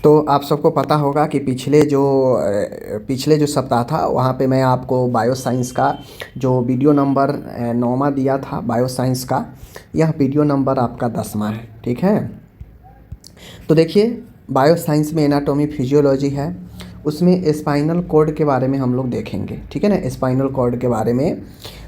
तो आप सबको पता होगा कि पिछले जो सप्ताह था वहाँ पे मैं आपको बायो साइंस का जो वीडियो नंबर 9वां दिया था बायो साइंस का, यह वीडियो नंबर आपका 10वां है। ठीक है, तो देखिए बायो साइंस में एनाटॉमी फिजियोलॉजी है, उसमें स्पाइनल कॉर्ड के बारे में हम लोग देखेंगे। ठीक है ना, स्पाइनल कॉर्ड के बारे में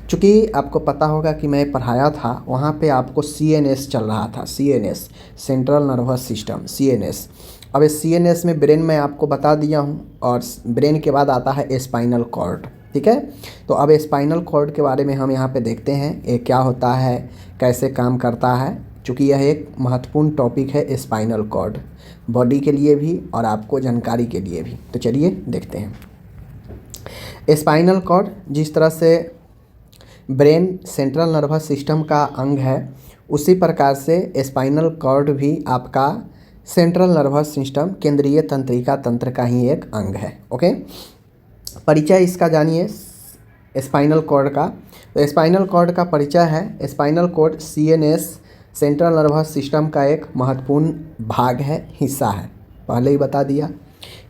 चूँकि आपको पता होगा कि मैं पढ़ाया था वहाँ पे आपको CNS चल रहा था, CNS central nervous system CNS। अब इस CNS में ब्रेन मैं आपको बता दिया हूँ और ब्रेन के बाद आता है स्पाइनल कॉर्ड। ठीक है, तो अब स्पाइनल कॉर्ड के बारे में हम यहाँ पे देखते हैं ये क्या होता है, कैसे काम करता है, चूँकि यह एक महत्वपूर्ण टॉपिक है स्पाइनल कॉर्ड, बॉडी के लिए भी और आपको जानकारी के लिए भी। तो चलिए देखते हैं। स्पाइनल कॉर्ड जिस तरह से ब्रेन सेंट्रल नर्वस सिस्टम का अंग है, उसी प्रकार से स्पाइनल कॉर्ड भी आपका सेंट्रल नर्वस सिस्टम केंद्रीय तंत्रिका तंत्र का ही एक अंग है। ओके, परिचय इसका जानिए स्पाइनल कॉर्ड का। तो स्पाइनल कॉर्ड का परिचय है, spinal cord CNS central nervous system का एक महत्वपूर्ण भाग है, हिस्सा है, पहले ही बता दिया।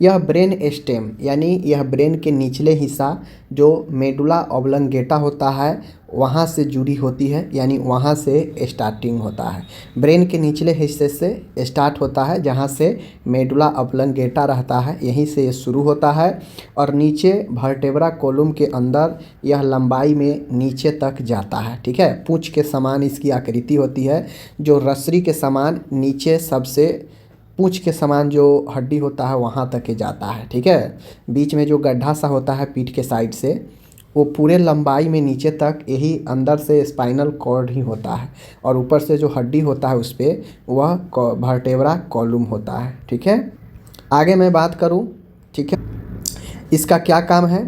यह ब्रेन स्टेम यानी यह ब्रेन के निचले हिस्सा जो मेडुला ऑब्लंगेटा होता है वहाँ से जुड़ी होती है, यानी वहाँ से स्टार्टिंग होता है। ब्रेन के निचले हिस्से से स्टार्ट होता है, जहाँ से मेडुला ऑब्लंगेटा रहता है, यहीं से ये शुरू होता है और नीचे वर्टेब्रा कोलम के अंदर यह लंबाई में नीचे तक जाता है। ठीक है, पूंछ के समान इसकी आकृति होती है, जो रसरी के समान नीचे सबसे पूंछ के समान जो हड्डी होता है वहाँ तक के जाता है। ठीक है, बीच में जो गड्ढा सा होता है पीठ के साइड से, वो पूरे लंबाई में नीचे तक यही अंदर से स्पाइनल कॉर्ड ही होता है और ऊपर से जो हड्डी होता है उस पर वह वर्टेब्रा कॉलम होता है। ठीक है, आगे मैं बात करूँ, ठीक है, इसका क्या काम है।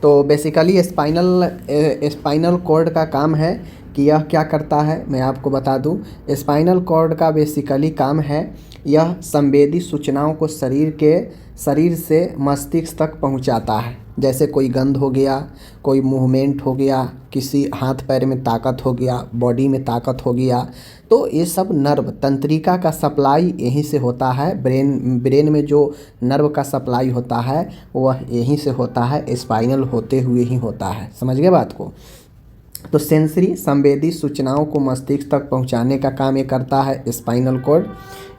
तो बेसिकली स्पाइनल कॉर्ड का काम है कि यह क्या करता है, मैं आपको बता दूं। स्पाइनल कॉर्ड का बेसिकली काम है, यह संवेदी सूचनाओं को शरीर से मस्तिष्क तक पहुंचाता है। जैसे कोई गंध हो गया, कोई मूवमेंट हो गया, किसी हाथ पैर में ताकत हो गया, बॉडी में ताकत हो गया, तो ये सब नर्व तंत्रिका का सप्लाई यहीं से होता है। ब्रेन में जो नर्व का सप्लाई होता है वह यहीं से होता है, स्पाइनल होते हुए ही होता है। समझ गए बात को। तो सेंसरी संवेदी सूचनाओं को मस्तिष्क तक पहुंचाने का काम ये करता है स्पाइनल कॉर्ड।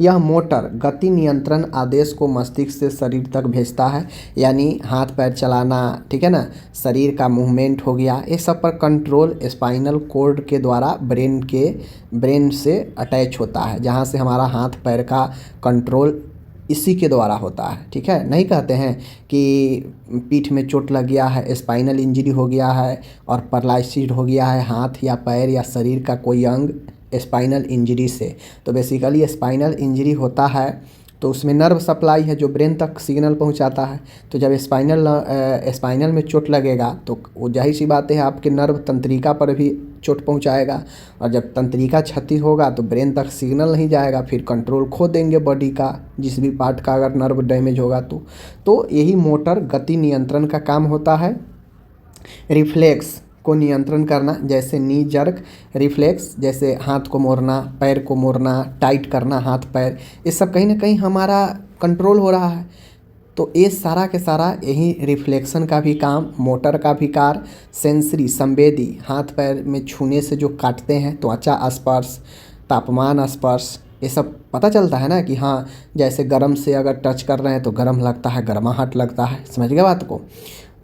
यह मोटर गति नियंत्रण आदेश को मस्तिष्क से शरीर तक भेजता है, यानी हाथ पैर चलाना, ठीक है ना, शरीर का मूवमेंट हो गया, ये सब पर कंट्रोल स्पाइनल कॉर्ड के द्वारा ब्रेन से अटैच होता है, जहाँ से हमारा हाथ पैर का कंट्रोल इसी के द्वारा होता है। ठीक है, नहीं कहते हैं कि पीठ में चोट लग गया है, स्पाइनल इंजरी हो गया है और पैरालिसिस हो गया है हाथ या पैर या शरीर का कोई अंग स्पाइनल इंजरी से। तो बेसिकली स्पाइनल इंजरी होता है तो उसमें नर्व सप्लाई है जो ब्रेन तक सिग्नल पहुंचाता है। तो जब स्पाइनल में चोट लगेगा तो वो जाहिर सी बात है आपके नर्व तंत्रिका पर भी चोट पहुंचाएगा, और जब तंत्रिका क्षति होगा तो ब्रेन तक सिग्नल नहीं जाएगा, फिर कंट्रोल खो देंगे बॉडी का, जिस भी पार्ट का अगर नर्व डैमेज होगा तो यही मोटर गति नियंत्रण का काम होता है। रिफ्लेक्स को नियंत्रण करना, जैसे नी जर्क रिफ्लेक्स, जैसे हाथ को मोड़ना, पैर को मोड़ना, टाइट करना हाथ पैर, ये सब कहीं ना कहीं हमारा कंट्रोल हो रहा है। तो ये सारा के सारा यही रिफ्लेक्शन का भी काम, मोटर का भी कार्य, सेंसरी संवेदी हाथ पैर में छूने से जो काटते हैं, त्वचा स्पर्श, तापमान स्पर्श, ये सब पता चलता है ना कि हाँ, जैसे गर्म से अगर टच कर रहे हैं तो गर्म लगता है, गर्माहट लगता है। समझ गए बात को।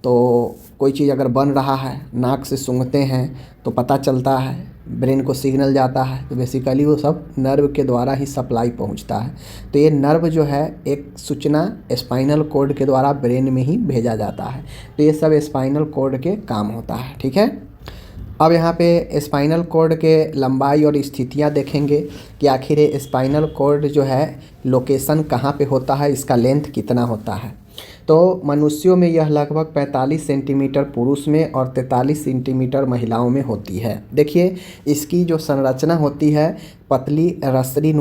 तो कोई चीज़ अगर बन रहा है, नाक से सूंघते हैं तो पता चलता है, ब्रेन को सिग्नल जाता है, तो बेसिकली वो सब नर्व के द्वारा ही सप्लाई पहुंचता है। तो ये नर्व जो है एक सूचना स्पाइनल कॉर्ड के द्वारा ब्रेन में ही भेजा जाता है। तो ये सब स्पाइनल कॉर्ड के काम होता है। ठीक है, अब यहाँ पे स्पाइनल कॉर्ड के लंबाई और स्थितियाँ देखेंगे कि आखिर ये स्पाइनल कॉर्ड जो है लोकेशन कहाँ पे होता है, इसका लेंथ कितना होता है। तो मनुष्यों में यह लगभग 45 सेंटीमीटर पुरुष में और 43 सेंटीमीटर महिलाओं में होती है। देखिए इसकी जो संरचना होती है पतली रस्सी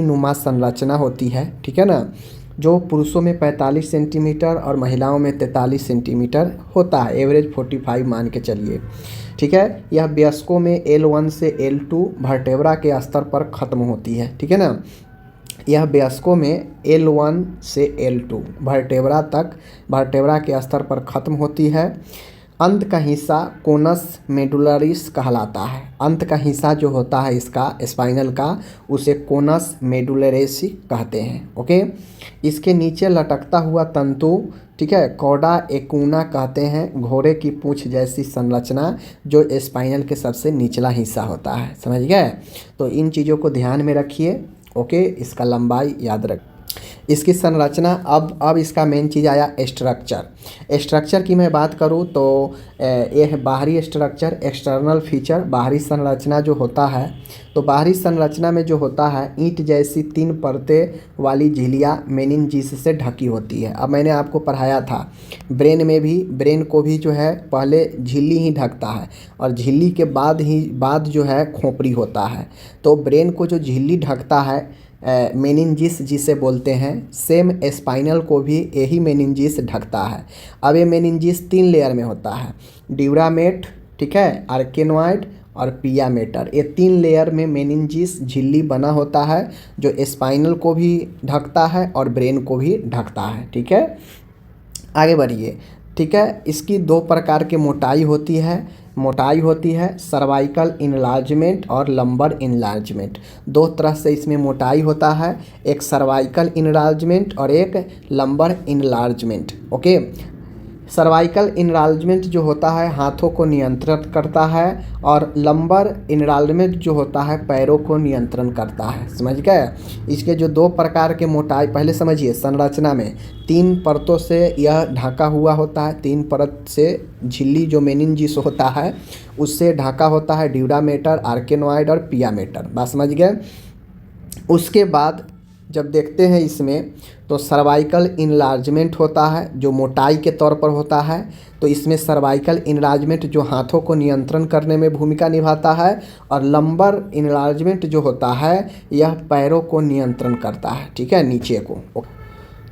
नुमा संरचना होती है। ठीक है ना, जो पुरुषों में 45 सेंटीमीटर और महिलाओं में 43 सेंटीमीटर होता है, एवरेज 45 मान के चलिए। ठीक है, यह वयस्कों में L1 से L2 वर्टेब्रा के स्तर पर ख़त्म होती है। ठीक है ना, यह वयस्कों में L1 से L2 वर्टेब्रा तक, वर्टेब्रा के स्तर पर ख़त्म होती है। अंत का हिस्सा कोनस मेडुलरिस कहलाता है। अंत का हिस्सा जो होता है इसका स्पाइनल का, उसे कोनस मेडुलरिस कहते हैं। ओके, इसके नीचे लटकता हुआ तंतु, ठीक है, कॉडा एकुना कहते हैं, घोड़े की पूंछ जैसी संरचना जो स्पाइनल के सबसे निचला हिस्सा होता है। समझ गए? तो इन चीज़ों को ध्यान में रखिए। ओके, इसका लंबाई याद रख, इसकी संरचना। अब इसका मेन चीज़ आया स्ट्रक्चर। स्ट्रक्चर की मैं बात करूँ तो यह बाहरी स्ट्रक्चर, एक्सटर्नल फीचर, बाहरी संरचना जो होता है, तो बाहरी संरचना में जो होता है ईंट जैसी 3 परतें वाली झिल्लियाँ मेनिनजिस से ढकी होती है। अब मैंने आपको पढ़ाया था ब्रेन में भी, ब्रेन को भी जो है पहले झिल्ली ही ढकता है और झिल्ली के बाद जो है खोपड़ी होता है। तो ब्रेन को जो झिल्ली ढकता है मेनिनजिस जिसे बोलते हैं, सेम स्पाइनल को भी यही मेनिनजिस ढकता है। अब ये मेनिनजिस 3 लेयर में होता है, ड्यूरामेट, ठीक है, आर्केनॉइड और पियामेटर। ये 3 लेयर में मेनिनजिस झिल्ली बना होता है जो स्पाइनल को भी ढकता है और ब्रेन को भी ढकता है। ठीक है, आगे बढ़िए। ठीक है, इसकी 2 प्रकार की मोटाई होती है सर्वाइकल इनलार्जमेंट और लंबर इनलार्जमेंट। 2 तरह से इसमें मोटाई होता है, एक सर्वाइकल इनलार्जमेंट और एक lumbar enlargement. Okay, cervical enlargement जो होता है हाथों को नियंत्रित करता है और लंबर इनलार्जमेंट जो होता है पैरों को नियंत्रण करता है। समझ गए? इसके जो 2 प्रकार के मोटाई, पहले समझिए, संरचना में 3 परतों से यह ढका हुआ होता है। 3 परत से झिल्ली जो मेनिनजिस होता है उससे ढका होता है, ड्यूरामेटर, आर्केनॉइड और पियामेटर। बात समझ गए? उसके बाद जब देखते हैं इसमें तो सर्वाइकल इनलार्जमेंट होता है जो मोटाई के तौर पर होता है। तो इसमें सर्वाइकल इनलार्जमेंट जो हाथों को नियंत्रण करने में भूमिका निभाता है और लंबर इनलार्जमेंट जो होता है यह पैरों को नियंत्रण करता है। ठीक है, नीचे को।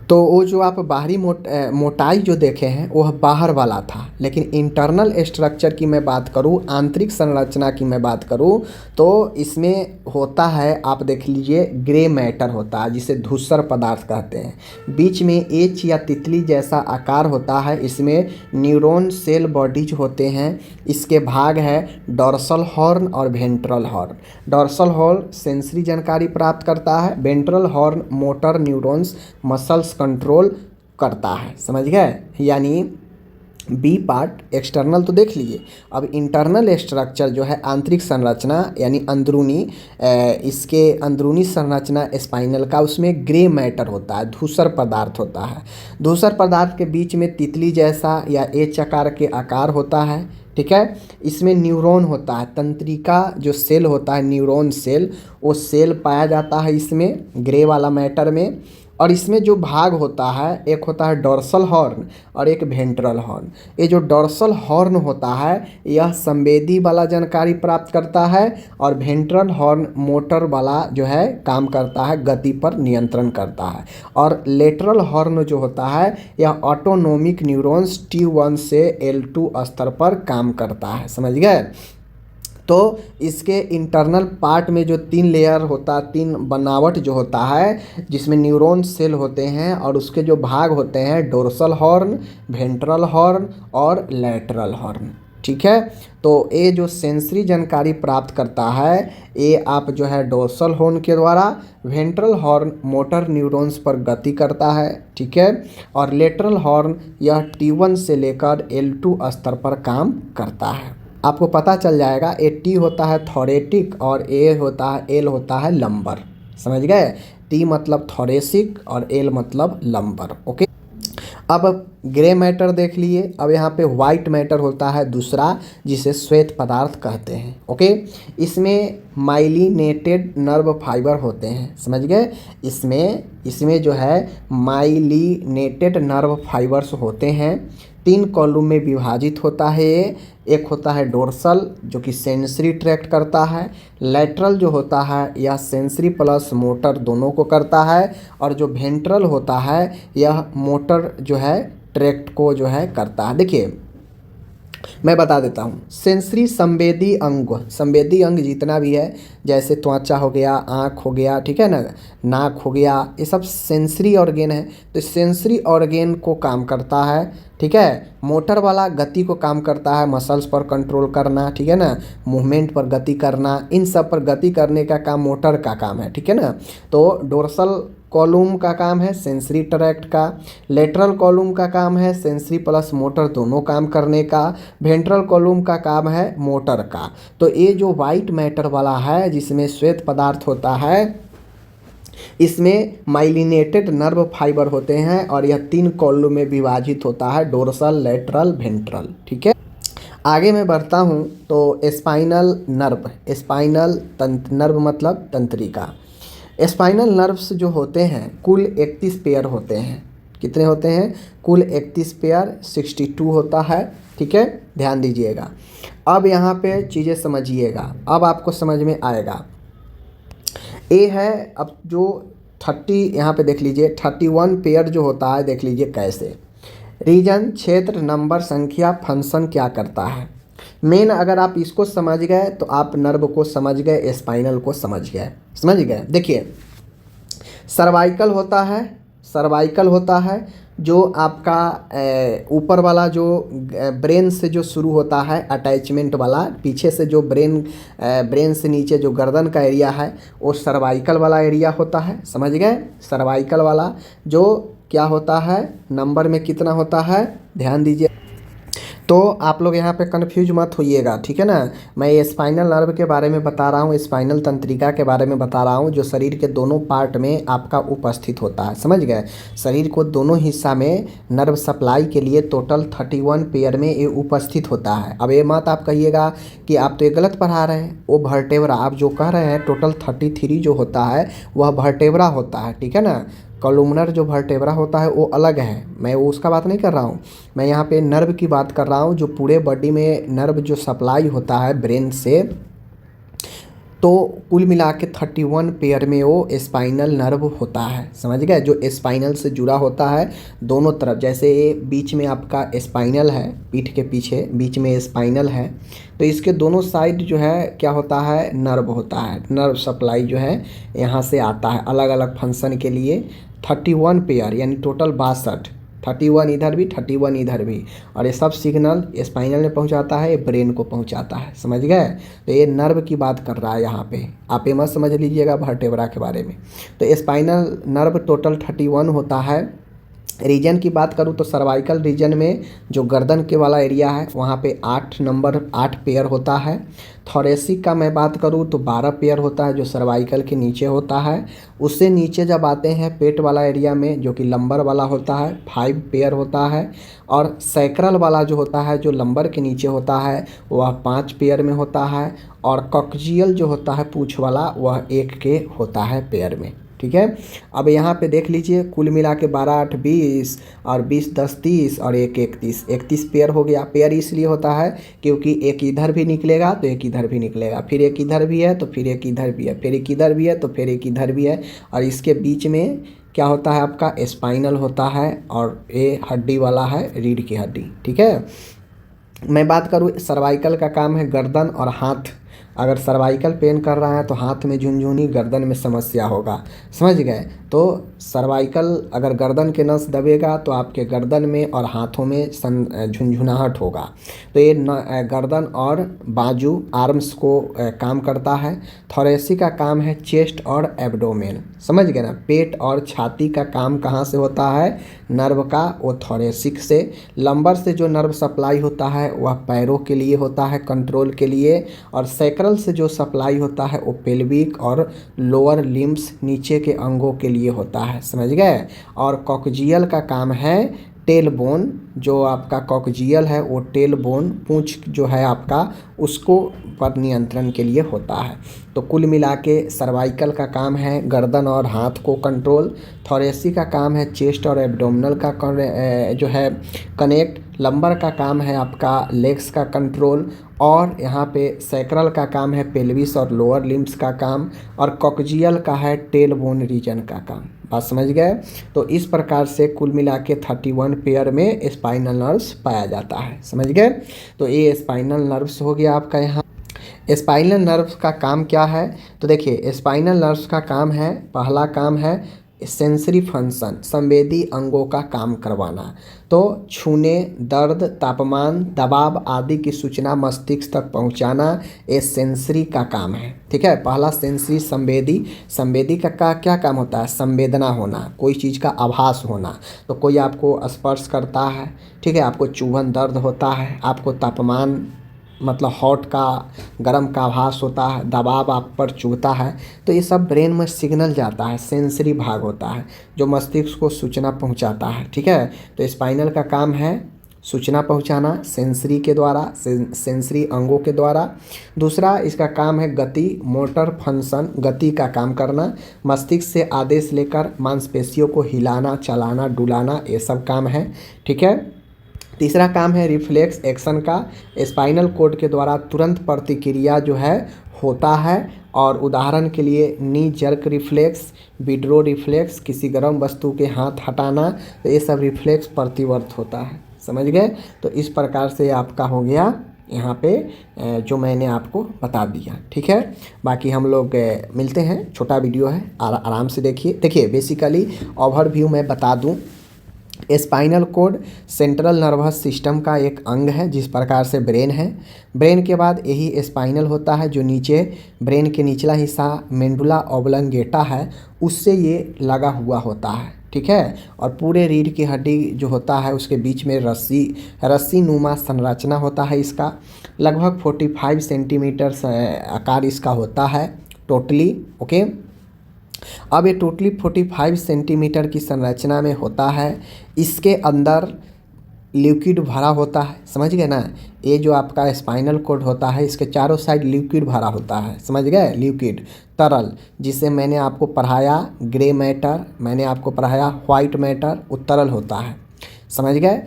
तो वो जो आप बाहरी मोटाई जो देखे हैं वह बाहर वाला था, लेकिन इंटरनल स्ट्रक्चर की मैं बात करूँ, आंतरिक संरचना की मैं बात करूँ, तो इसमें होता है, आप देख लीजिए, ग्रे मैटर होता है जिसे धूसर पदार्थ कहते हैं। बीच में एच या तितली जैसा आकार होता है। इसमें न्यूरॉन सेल बॉडीज होते हैं। इसके भाग है डॉर्सल हॉर्न और ventral horn. Dorsal horn sensory जानकारी प्राप्त करता है, ventral horn motor neurons muscles control करता है। समझ गए? यानी बी पार्ट एक्सटर्नल तो देख लीजिए। अब इंटरनल स्ट्रक्चर जो है आंतरिक संरचना यानी अंदरूनी, इसके अंदरूनी संरचना स्पाइनल का, उसमें ग्रे मैटर होता है, धूसर पदार्थ होता है। धूसर पदार्थ के बीच में तितली जैसा या एच आकार के आकार होता है। ठीक है, इसमें न्यूरॉन होता है, तंत्रिका जो सेल होता है न्यूरॉन सेल, वो सेल पाया जाता है इसमें ग्रे वाला मैटर में। और इसमें जो भाग होता है, एक होता है डॉर्सल हॉर्न और एक वेंट्रल हॉर्न। ये जो डॉर्सल हॉर्न होता है यह संवेदी वाला जानकारी प्राप्त करता है और वेंट्रल हॉर्न मोटर वाला जो है काम करता है, गति पर नियंत्रण करता है। और लेटरल हॉर्न जो होता है यह ऑटोनोमिक न्यूरॉन्स T1 से L2 स्तर पर काम करता है। समझ गए? तो इसके इंटरनल पार्ट में जो 3 लेयर होता है, 3 बनावट जो होता है, जिसमें न्यूरॉन सेल होते हैं और उसके जो भाग होते हैं डोर्सल हॉर्न, वेंट्रल हॉर्न और लैटरल हॉर्न। ठीक है, तो ये जो सेंसरी जानकारी प्राप्त करता है ये आप जो है डोर्सल हॉर्न के द्वारा, वेंट्रल हॉर्न मोटर न्यूरॉन्स पर गति करता है। ठीक है, और लैटरल हॉर्न यह T1 से लेकर L2 स्तर पर काम करता है। आपको पता चल जाएगा, ए टी होता है थोरेटिक और ए होता है एल होता है लंबर। समझ गए? टी मतलब थोरेसिक और एल मतलब लंबर। ओके, अब ग्रे मैटर देख लिए। अब यहाँ पे वाइट मैटर होता है दूसरा, जिसे श्वेत पदार्थ कहते हैं। ओके, इसमें माइलिनेटेड नर्व फाइबर होते हैं। समझ गए? इसमें जो है माइलिनेटेड नर्व फाइबर्स होते हैं। 3 कॉलम में विभाजित होता है ये। एक होता है डोर्सल जो कि सेंसरी ट्रैक्ट करता है, लैटरल जो होता है यह सेंसरी प्लस मोटर दोनों को करता है, और जो वेंट्रल होता है यह मोटर जो है ट्रैक्ट को जो है करता है। देखिए, मैं बता देता हूँ। सेंसरी संवेदी अंग, संवेदी अंग जितना भी है, जैसे त्वचा हो गया, आँख हो गया, ठीक है ना, नाक हो गया, ये सब सेंसरी ऑर्गेन है। तो सेंसरी ऑर्गेन को काम करता है, ठीक है। मोटर वाला गति को काम करता है, मसल्स पर कंट्रोल करना, ठीक है ना, मूवमेंट पर गति करना, इन सब पर गति करने का काम मोटर का काम है, ठीक है ना। तो डोर्सल कॉलम का काम है सेंसरी ट्रैक्ट का, लेटरल कॉलम का काम है सेंसरी प्लस मोटर दोनों काम करने का, वेंट्रल कॉलम का काम है मोटर का। तो ये जो वाइट मैटर वाला है जिसमें श्वेत पदार्थ होता है, इसमें माइलिनेटेड नर्व फाइबर होते हैं और यह 3 कॉलम में विभाजित होता है, डोर्सल, लेटरल, वेंट्रल, ठीक है। आगे मैं बढ़ता हूँ तो स्पाइनल नर्व, स्पाइनल नर्व मतलब तंत्रिका। स्पाइनल नर्व्स जो होते हैं कुल 31 पेयर होते हैं। कितने होते हैं? कुल 31 पेयर, 62 होता है, ठीक है, ध्यान दीजिएगा। अब यहाँ पे चीज़ें समझिएगा, अब आपको समझ में आएगा। ए है, अब जो 30 यहाँ पे देख लीजिए, 31 पेयर जो होता है देख लीजिए कैसे। रीजन, क्षेत्र, नंबर, संख्या, फंक्शन क्या करता है। मेन अगर आप इसको समझ गए तो आप नर्व को समझ गए, स्पाइनल को समझ गए, समझ गए। देखिए सर्वाइकल होता है, सर्वाइकल होता है जो आपका ऊपर वाला जो ब्रेन से जो शुरू होता है अटैचमेंट वाला, पीछे से जो ब्रेन से नीचे जो गर्दन का एरिया है वो सर्वाइकल वाला एरिया होता है, समझ गए। सर्वाइकल वाला जो क्या होता है, नंबर में कितना होता है, ध्यान दीजिए। तो आप लोग यहाँ पे कंफ्यूज मत होइएगा, ठीक है ना। मैं ये स्पाइनल नर्व के बारे में बता रहा हूँ, स्पाइनल तंत्रिका के बारे में बता रहा हूँ, जो शरीर के दोनों पार्ट में आपका उपस्थित होता है, समझ गए। शरीर को दोनों हिस्सा में नर्व सप्लाई के लिए टोटल 31 पेयर में ये उपस्थित होता है। अब ये मत आप कहिएगा कि आप तो ये गलत पढ़ा रहे हैं, वो वर्टेब्रा आप जो कह रहे हैं टोटल 33 जो होता है वह वर्टेब्रा होता है, ठीक है ना। कॉलुमनर जो वर्टेब्रा होता है वो अलग है, मैं वो उसका बात नहीं कर रहा हूँ। मैं यहाँ पे नर्व की बात कर रहा हूँ, जो पूरे बॉडी में नर्व जो सप्लाई होता है ब्रेन से, तो कुल मिला के 31 पेयर में वो स्पाइनल नर्व होता है, समझ गए। जो स्पाइनल से जुड़ा होता है दोनों तरफ, जैसे ये बीच में आपका स्पाइनल है, पीठ के पीछे बीच में स्पाइनल है, तो इसके दोनों साइड जो है क्या होता है, नर्व होता है। नर्व सप्लाई जो है यहाँ से आता है अलग अलग फंक्शन के लिए। 31 पेयर यानी टोटल 62, 31 इधर भी 31 इधर भी, और ये सब सिग्नल स्पाइनल में पहुंचाता है, ये ब्रेन को पहुंचाता है, समझ गए। तो ये नर्व की बात कर रहा है यहाँ पे, आप ये मत समझ लीजिएगा वर्टेब्रा के बारे में। तो स्पाइनल नर्व टोटल 31 होता है। रीजन की बात करूँ तो सर्वाइकल रीजन में जो गर्दन के वाला एरिया है वहाँ पे 8 पेयर होता है। थोरेसिक का मैं बात करूँ तो 12 पेयर होता है जो सर्वाइकल के नीचे होता है। उससे नीचे जब आते हैं पेट वाला एरिया में जो कि लंबर वाला होता है 5 पेयर होता है। और सैक्रल वाला जो होता है जो लंबर के नीचे होता है वह 5 पेयर में होता है। और कॉक्जियल जो होता है पूँछ वाला वह 1 के होता है पेयर में, ठीक है। अब यहाँ पे देख लीजिए कुल मिला के 12 8 20 और 20 10 30 और 1 31 पेयर हो गया। पेयर इसलिए होता है क्योंकि एक इधर भी निकलेगा तो एक इधर भी निकलेगा, फिर एक इधर भी है तो फिर एक इधर भी है, फिर एक इधर भी है तो फिर एक इधर भी है। और इसके बीच में क्या होता है आपका स्पाइनल होता है और ये हड्डी वाला है रीढ़ की हड्डी, ठीक है। मैं बात करूँ सर्वाइकल का काम है गर्दन और हाथ। अगर सर्वाइकल पेन कर रहा है तो हाथ में झुनझुनी, गर्दन में समस्या होगा, समझ गए। तो सर्वाइकल अगर गर्दन के नस दबेगा तो आपके गर्दन में और हाथों में झुनझुनाहट होगा। तो ये गर्दन और बाजू आर्म्स को काम करता है। थोरेसिक का काम है चेस्ट और एब्डोमेन, समझ गए ना। पेट और छाती का काम कहाँ से होता है, नर्व का, वो थोरेसिक से। लंबर से जो नर्व सप्लाई होता है वह पैरों के लिए होता है, कंट्रोल के लिए। और सैक्रल से जो सप्लाई होता है वो पेल्विक और लोअर लिम्स नीचे के अंगों के लिए होता है, समझ गए। और कॉक्जियल का काम है टेल बोन, जो आपका कॉक्जियल है वो टेल बोन पूंछ जो है आपका उसको पर नियंत्रण के लिए होता है। तो कुल मिला के सर्वाइकल का काम है गर्दन और हाथ को कंट्रोल। थोरेसिक का काम है चेस्ट और एब्डोमिनल का जो है कनेक्ट। लंबर का काम है आपका लेग्स का कंट्रोल। और यहाँ पे सैक्रल का काम है पेल्विस और लोअर लिम्स का काम। और कॉक्जियल का है टेल बोन रीजन का काम। बात समझ गए। तो इस प्रकार से कुल मिला के 31 पेयर में स्पाइनल नर्व्स पाया जाता है, समझ गए। तो ये स्पाइनल नर्व्स हो गया आपका। यहाँ स्पाइनल नर्व्स का काम क्या है, तो देखिए स्पाइनल नर्व्स का काम है, पहला काम है सेंसरी फंक्शन, संवेदी अंगों का काम करवाना। तो छूने, दर्द, तापमान, दबाव आदि की सूचना मस्तिष्क तक पहुंचाना ये सेंसरी का काम है, ठीक है। पहला सेंसरी संवेदी। संवेदी का क्या काम होता है, संवेदना होना, कोई चीज़ का आभास होना। तो कोई आपको स्पर्श करता है, ठीक है, आपको चुभन दर्द होता है, आपको तापमान मतलब हॉट का गर्म का आभास होता है, दबाव आप पर चुभता है, तो ये सब ब्रेन में सिग्नल जाता है, सेंसरी भाग होता है जो मस्तिष्क को सूचना पहुंचाता है, ठीक है। तो स्पाइनल का काम है सूचना पहुंचाना सेंसरी के द्वारा, सेंसरी अंगों के द्वारा। दूसरा इसका काम है गति, मोटर फंक्शन, गति का काम करना, मस्तिष्क से आदेश लेकर मांसपेशियों को हिलाना, चलाना, डुलाना, ये सब काम है, ठीक है। तीसरा काम है रिफ्लेक्स एक्शन का, स्पाइनल कोड के द्वारा तुरंत प्रतिक्रिया जो है होता है। और उदाहरण के लिए नी जर्क रिफ्लेक्स, विड्रो रिफ्लेक्स, किसी गर्म वस्तु के हाथ हटाना, तो ये सब रिफ्लेक्स प्रतिवर्त होता है, समझ गए। तो इस प्रकार से आपका हो गया यहाँ पे जो मैंने आपको बता दिया, ठीक है। बाकी हम लोग मिलते हैं, छोटा वीडियो है, आराम से देखिए। देखिए बेसिकली ओवरव्यू मैं बता दूँ, spinal cord central nervous system का एक अंग है, जिस प्रकार से ब्रेन है। ब्रेन के बाद यही स्पाइनल होता है, जो नीचे ब्रेन के निचला हिस्सा मेंडुला ऑब्लंगेटा है उससे ये लगा हुआ होता है, ठीक है। और पूरे रीढ़ की हड्डी जो होता है उसके बीच में रस्सी नुमा संरचना होता है इसका। लगभग 45 सेंटीमीटर आकार इसका होता है टोटली, ओके। अब ये टोटली 45 सेंटीमीटर की संरचना में होता है। इसके अंदर लिक्विड भरा होता है, समझ गए ना। ये जो आपका स्पाइनल कोड होता है इसके चारों साइड लिक्विड भरा होता है, समझ गए, लिक्विड तरल, जिसे मैंने आपको पढ़ाया ग्रे मैटर, मैंने आपको पढ़ाया वाइट मैटर, वो तरल होता है, समझ गए।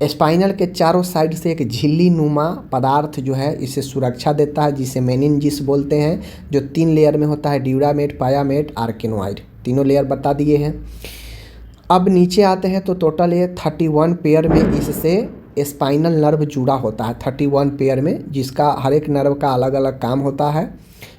स्पाइनल के चारों साइड से एक झिल्ली नुमा पदार्थ जो है इसे सुरक्षा देता है, जिसे मेनिनजिस बोलते हैं, जो 3 लेयर में होता है, ड्यूरामेट, पायामेट, आर्किनोइड, तीनों लेयर बता दिए हैं। अब नीचे आते हैं तो टोटल ये 31 पेयर में इससे स्पाइनल नर्व जुड़ा होता है, 31 पेयर में, जिसका हर एक नर्व का अलग अलग काम होता है,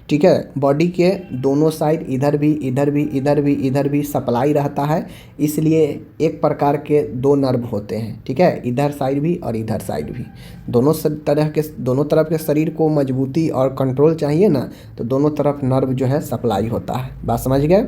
ठीक है। बॉडी के दोनों साइड इधर भी इधर भी इधर भी इधर भी सप्लाई रहता है, इसलिए एक प्रकार के 2 नर्व होते हैं, ठीक है, इधर साइड भी और इधर साइड भी। दोनों तरफ के शरीर को मजबूती और कंट्रोल चाहिए ना, तो दोनों तरफ नर्व जो है सप्लाई होता है, बात समझ गए।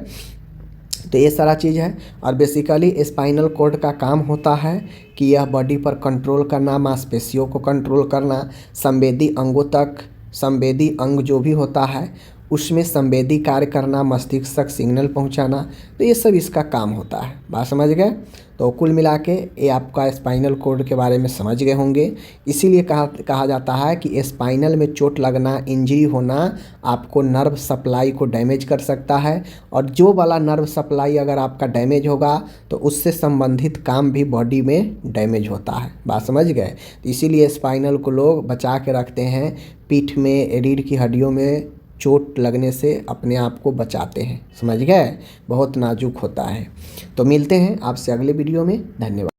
तो ये सारा चीज़ है। और बेसिकली स्पाइनल कोड का काम होता है कि यह बॉडी पर कंट्रोल करना, मांसपेशियों को कंट्रोल करना, संवेदी अंगों तक, संवेदी अंग जो भी होता है उसमें संवेदी कार्य करना, मस्तिष्क तक सिग्नल पहुंचाना, तो ये सब इसका काम होता है, बात समझ गए। तो कुल मिला के ये आपका स्पाइनल कोड के बारे में समझ गए होंगे। इसीलिए कहा जाता है कि स्पाइनल में चोट लगना, इंजरी होना आपको नर्व सप्लाई को डैमेज कर सकता है, और जो वाला नर्व सप्लाई अगर आपका डैमेज होगा तो उससे संबंधित काम भी बॉडी में डैमेज होता है, बात समझ गए। तो इसीलिए स्पाइनल को लोग बचा के रखते हैं, पीठ में, रीढ़ की हड्डियों में चोट लगने से अपने आप को बचाते हैं, समझ गए, बहुत नाजुक होता है। तो मिलते हैं आपसे अगले वीडियो में, धन्यवाद।